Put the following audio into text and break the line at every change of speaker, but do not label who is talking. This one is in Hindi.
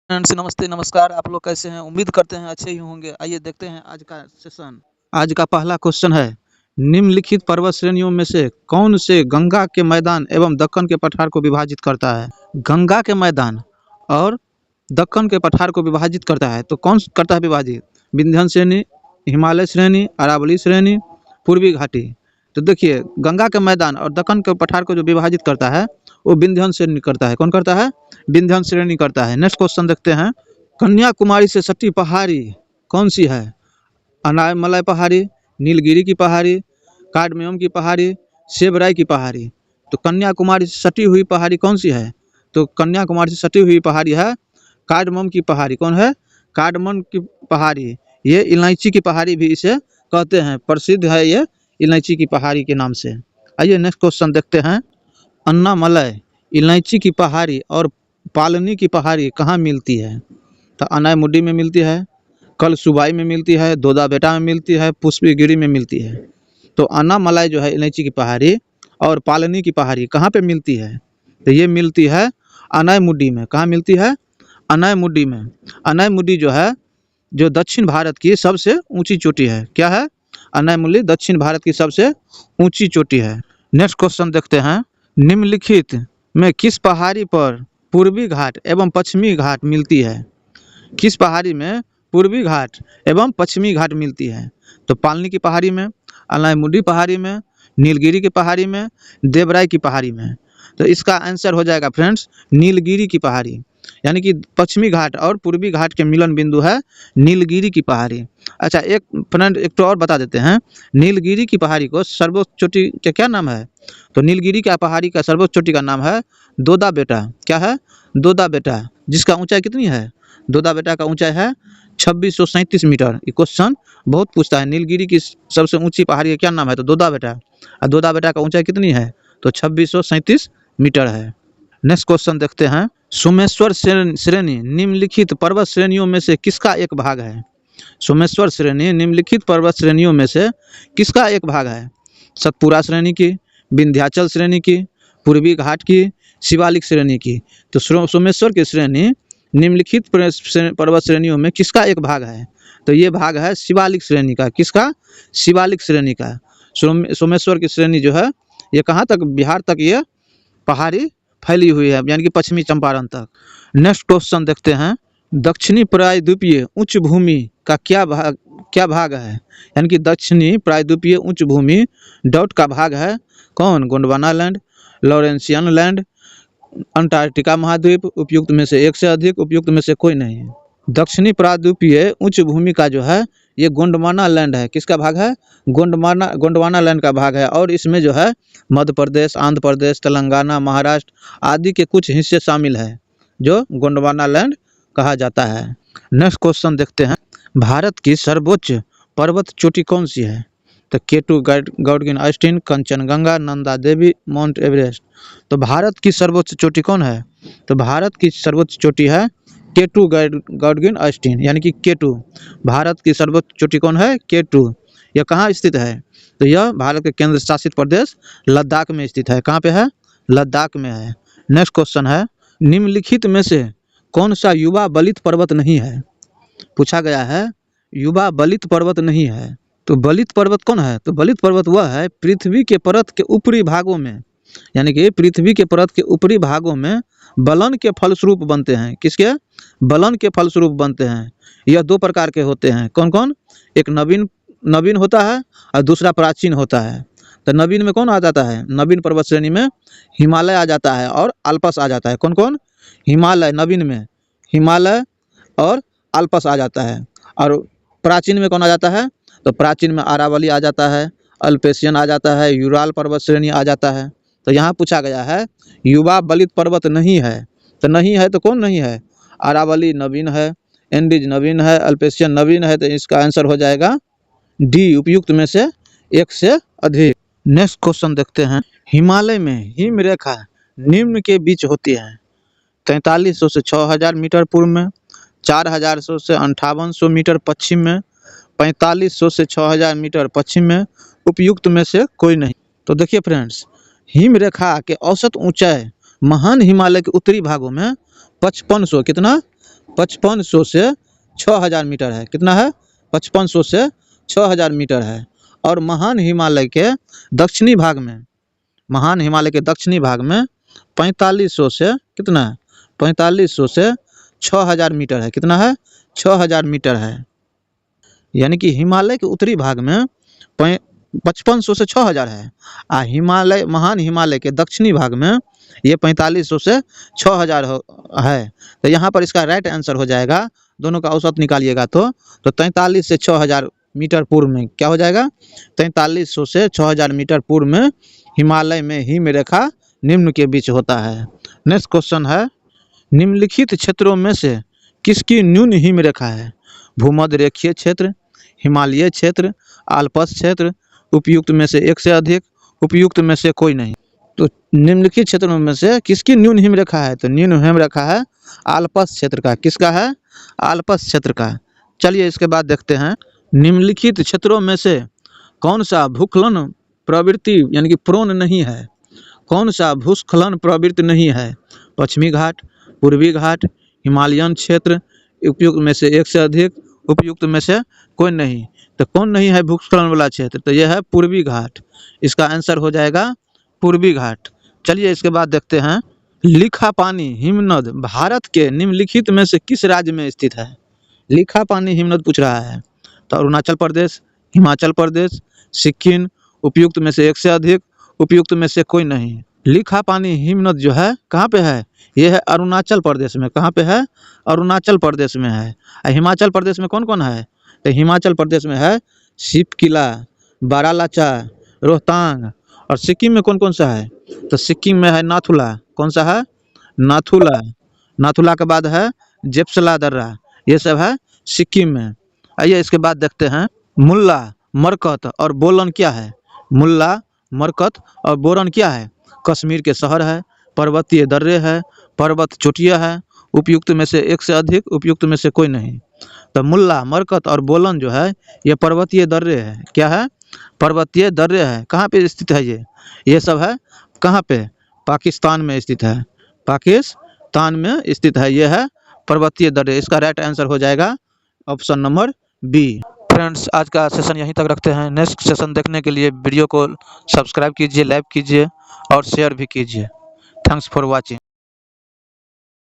फ्रेंड्स नमस्ते नमस्कार। आप लोग कैसे हैं? उम्मीद करते हैं अच्छे ही होंगे। आइए देखते हैं आज का सेशन। आज का पहला क्वेश्चन है, निम्नलिखित पर्वत श्रेणियों में से कौन से गंगा के मैदान एवं दक्कन के पठार को विभाजित करता है? गंगा के मैदान और दक्कन के पठार को विभाजित करता है तो कौन करता है विभाजित? विंध्य श्रेणी, हिमालय श्रेणी, अरावली श्रेणी, पूर्वी घाटी। तो देखिए, गंगा के मैदान और दक्कन के पठार को जो विभाजित करता है वो विंध्य श्रेणी करता है। कौन करता है? विंध्य श्रेणी करता है। नेक्स्ट क्वेश्चन देखते हैं, कन्याकुमारी से सटी पहाड़ी कौन सी है? अनायमलय पहाड़ी, नीलगिरी की पहाड़ी, काडमेयम की पहाड़ी, सेबराई की पहाड़ी। तो कन्याकुमारी से सटी हुई पहाड़ी कौन सी है? तो कन्याकुमारी से सटी हुई पहाड़ी है कार्डमम की पहाड़ी। कौन है? कार्डमम की पहाड़ी। ये इलायची की पहाड़ी भी इसे कहते हैं, प्रसिद्ध है ये इलायची की पहाड़ी के नाम से। आइए नेक्स्ट क्वेश्चन देखते हैं, अन्नामलय, इलायची की पहाड़ी और पालनी की पहाड़ी कहाँ मिलती है? तो अनायमुडी में मिलती है, कल सुबाई में मिलती है, दोदा बेटा में मिलती है, पुष्पगिरी में मिलती है। तो अन्नामलय जो है इलायची की पहाड़ी और पालनी की पहाड़ी कहाँ पे मिलती है? तो ये मिलती है अनायमुडी में। कहाँ मिलती है? अनायमुडी में। अनायमुडी जो है जो दक्षिण भारत की सबसे ऊंची चोटी है। क्या है? अनायमुडी दक्षिण भारत की सबसे ऊंची चोटी है। नेक्स्ट क्वेश्चन देखते हैं, निम्नलिखित में किस पहाड़ी पर पूर्वी घाट एवं पश्चिमी घाट मिलती है? किस पहाड़ी में पूर्वी घाट एवं पश्चिमी घाट मिलती है? तो पालनी की पहाड़ी में, अनायमुडी पहाड़ी में, नीलगिरी की पहाड़ी में, देवराई की पहाड़ी में। तो इसका आंसर हो जाएगा फ्रेंड्स नीलगिरी की पहाड़ी। यानी कि पश्चिमी घाट और पूर्वी घाट के मिलन बिंदु है नीलगिरी की पहाड़ी। अच्छा, एक फ्रेंड एक तो और बता देते हैं, नीलगिरी की पहाड़ी को सर्वोच्च चोटी का क्या नाम है? तो नीलगिरी का पहाड़ी का सर्वोच्च चोटी का नाम है दोदा बेटा। क्या है? दोदा बेटा, जिसका ऊंचाई कितनी है? दोदा बेटा का ऊंचाई है 2637 मीटर। ये क्वेश्चन बहुत पूछता है, नीलगिरी की सबसे ऊंची पहाड़ी का क्या नाम है? तो दोदा बेटा। और दोदा बेटा का ऊंचाई कितनी है? तो 2637 मीटर है। नेक्स्ट क्वेश्चन देखते हैं, सोमेश्वर श्रेणी निम्नलिखित पर्वत श्रेणियों में से किसका एक भाग है? सोमेश्वर श्रेणी निम्नलिखित पर्वत श्रेणियों में से किसका एक भाग है? सतपुरा श्रेणी की, विंध्याचल श्रेणी की, पूर्वी घाट की, शिवालिक श्रेणी की। तो सोमेश्वर की श्रेणी निम्नलिखित पर्वत श्रेणियों में किसका एक भाग है? तो ये भाग है शिवालिक श्रेणी का। किसका? शिवालिक श्रेणी का। सोमेश्वर की श्रेणी जो है ये कहाँ तक? बिहार तक ये पहाड़ी फैली हुई है, यानी कि पश्चिमी चंपारण तक। नेक्स्ट क्वेश्चन देखते हैं, दक्षिणी प्रायद्वीपीय उच्च भूमि का क्या भाग है? यानी कि दक्षिणी प्रायद्वीपीय उच्च भूमि डॉट का भाग है कौन? गोंडवाना लैंड, लॉरेंसियन लैंड, अंटार्कटिका महाद्वीप। उपयुक्त में से एक से अधिक, उपयुक्त में से कोई नहीं है। दक्षिणी प्रायद्वीपीय उच्च भूमि का जो है ये गोंडवाना लैंड है। किसका भाग है? गोंडवाना लैंड का भाग है। और इसमें जो है मध्य प्रदेश, आंध्र प्रदेश, तेलंगाना, महाराष्ट्र आदि के कुछ हिस्से शामिल है जो गोंडवाना लैंड कहा जाता है। नेक्स्ट क्वेश्चन देखते हैं, भारत की सर्वोच्च पर्वत चोटी कौन सी है? तो केटू गॉडगिन Austin, Kanchenjunga, Nanda Devi, mount Everest. तो भारत की सर्वोच्च चोटी कौन है? तो भारत की सर्वोच्च चोटी है केटू गॉडगिन ऑस्टिन, यानी कि केटू। भारत की सर्वोच्च चोटी कौन है? केटू। यह कहाँ स्थित है? तो यह भारत के केंद्र शासित प्रदेश लद्दाख में स्थित है। कहाँ पे है? लद्दाख में है। नेक्स्ट क्वेश्चन है, निम्नलिखित में से कौन सा युवा बलित पर्वत नहीं है? पूछा गया है युवा बलित पर्वत नहीं है। तो बलित पर्वत कौन है? तो बलित पर्वत वह है पृथ्वी के परत के ऊपरी भागों में, यानी कि पृथ्वी के परत के ऊपरी भागों में बलन के फलस्वरूप बनते हैं। किसके? बलन के फलस्वरूप बनते हैं। यह दो प्रकार के होते हैं। कौन कौन? एक नवीन होता है और दूसरा प्राचीन होता है। तो नवीन में कौन आ जाता है? नवीन पर्वत श्रेणी में हिमालय आ जाता है और अल्पस आ जाता है। कौन कौन? हिमालय नवीन में हिमालय और अल्पस आ जाता है। और प्राचीन में कौन आ जाता है? तो प्राचीन में अरावली आ जाता है, अल्पेशियन आ जाता है, यूराल पर्वत श्रेणी आ जाता है। तो यहाँ पूछा गया है युवा बलित पर्वत नहीं है। तो नहीं है तो कौन नहीं है? अरावली नवीन है, एंडीज नवीन है, अल्पेशियन नवीन है। तो इसका आंसर हो जाएगा डी, उपयुक्त में से एक से अधिक। नेक्स्ट क्वेश्चन देखते हैं, हिमालय में हिम रेखा निम्न के बीच होती है। 4300 से 6000 मीटर पूर्व में, 4000 से 5800 मीटर पश्चिम में, 4500 से 6000 मीटर पश्चिम में। उपयुक्त में से कोई नहीं। तो देखिए फ्रेंड्स, हिम रेखा के औसत ऊंचाई महान हिमालय के उत्तरी भागों में 5500 कितना 5500 से 6000 मीटर है। कितना है? 5500 से 6000 मीटर है। और महान हिमालय के दक्षिणी भाग में 4500 से कितना है? 4500 से 6000 मीटर है। कितना है? 6000 मीटर है। यानी कि हिमालय के उत्तरी भाग में 5500 से 6000 है। महान हिमालय के दक्षिणी भाग में ये 4500 से 6000 है। तो यहाँ पर इसका राइट आंसर हो जाएगा, दोनों का औसत निकालिएगा तो 43 से 6000 मीटर पूर्व में क्या हो जाएगा? 4300 से 6000 मीटर पूर्व में हिमालय में हिम रेखा निम्न के बीच होता है। नेक्स्ट क्वेश्चन है, निम्नलिखित क्षेत्रों में से किसकी न्यून हिम रेखा है? भूमध्य रेखीय क्षेत्र, हिमालय क्षेत्र, आल्प्स क्षेत्र, उपयुक्त में से एक से अधिक, उपयुक्त में से कोई नहीं। तो निम्नलिखित क्षेत्रों में से किसकी न्यून हिम रेखा है? तो न्यून हिम रेखा है आल्प्स क्षेत्र का। किसका है? आल्प्स क्षेत्र का। चलिए इसके बाद देखते हैं, निम्नलिखित क्षेत्रों में से कौन सा भूस्खलन प्रवृत्ति यानी कि प्रोन नहीं है? कौन सा भूस्खलन प्रवृत्ति नहीं है? पश्चिमी घाट, पूर्वी घाट, हिमालयन क्षेत्र, उपयुक्त में से एक से अधिक, उपयुक्त में से कोई नहीं। तो कौन नहीं है भूस्खलन वाला क्षेत्र? तो यह है पूर्वी घाट। इसका आंसर हो जाएगा पूर्वी घाट। चलिए इसके बाद देखते हैं, लिखापानी हिमनद भारत के निम्नलिखित में से किस राज्य में स्थित है? लिखापानी हिमनद पूछ रहा है। तो अरुणाचल प्रदेश, हिमाचल प्रदेश, सिक्किम, उपयुक्त में से एक से अधिक, उपयुक्त में से कोई नहीं। लिखापानी हिमनद जो है कहाँ पे है? ये है अरुणाचल प्रदेश में। कहाँ पे है? अरुणाचल प्रदेश में है। हिमाचल प्रदेश में कौन कौन है? तो हिमाचल प्रदेश में है शिपकिला, बारालाचा, रोहतांग। और सिक्किम में कौन कौन सा है? तो सिक्किम में है नाथुला। कौन सा है? नाथुला। नाथुला के बाद है जेप्सला दर्रा। ये सब है सिक्किम में। आइए इसके बाद देखते हैं, मुल्ला, मरकत और बोलन क्या है? मुल्ला, मरकत और बोलन क्या है? कश्मीर के शहर है, पर्वतीय दर्रे है, पर्वत चोटियाँ है, उपयुक्त में से एक से अधिक, उपयुक्त में से कोई नहीं। तो मुल्ला, मरकत और बोलन जो है ये पर्वतीय दर्रे है। क्या है? पर्वतीय दर्रे है। कहाँ पे स्थित है ये सब है कहाँ पे? पाकिस्तान में स्थित है। पाकिस्तान में स्थित है। ये है पर्वतीय दर्रे। इसका राइट आंसर हो जाएगा ऑप्शन नंबर बी। फ्रेंड्स, आज का सेशन यहीं तक रखते हैं। नेक्स्ट सेशन देखने के लिए वीडियो को सब्सक्राइब कीजिए, लाइक कीजिए और शेयर भी कीजिए। Thanks for watching.